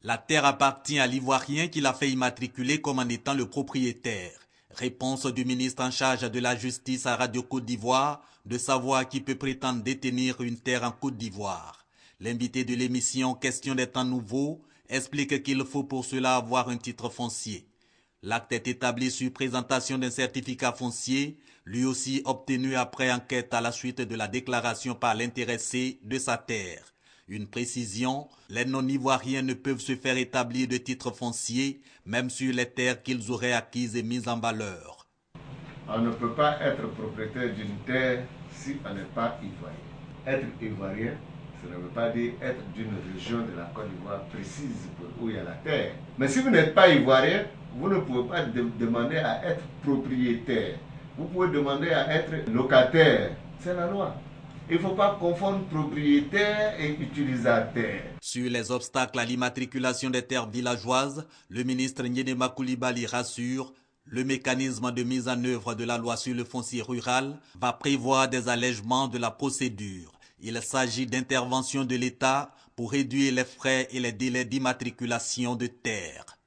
La terre appartient à l'Ivoirien qui l'a fait immatriculer comme en étant le propriétaire. Réponse du ministre en charge de la justice à Radio Côte d'Ivoire de savoir qui peut prétendre détenir une terre en Côte d'Ivoire. L'invité de l'émission Question des temps nouveaux explique qu'il faut pour cela avoir un titre foncier. L'acte est établi sur présentation d'un certificat foncier, lui aussi obtenu après enquête à la suite de la déclaration par l'intéressé de sa terre. Une précision, les non-ivoiriens ne peuvent se faire établir de titre foncier, même sur les terres qu'ils auraient acquises et mises en valeur. On ne peut pas être propriétaire d'une terre si on n'est pas ivoirien. Être ivoirien, ça ne veut pas dire être d'une région de la Côte d'Ivoire précise où il y a la terre. Mais si vous n'êtes pas ivoirien, vous ne pouvez pas demander à être propriétaire. Vous pouvez demander à être locataire. C'est la loi. Il ne faut pas confondre propriétaire et utilisateur. Sur les obstacles à l'immatriculation des terres villageoises, le ministre Nyedema Coulibaly rassure, le mécanisme de mise en œuvre de la loi sur le foncier rural va prévoir des allègements de la procédure. Il s'agit d'intervention de l'État pour réduire les frais et les délais d'immatriculation de terres.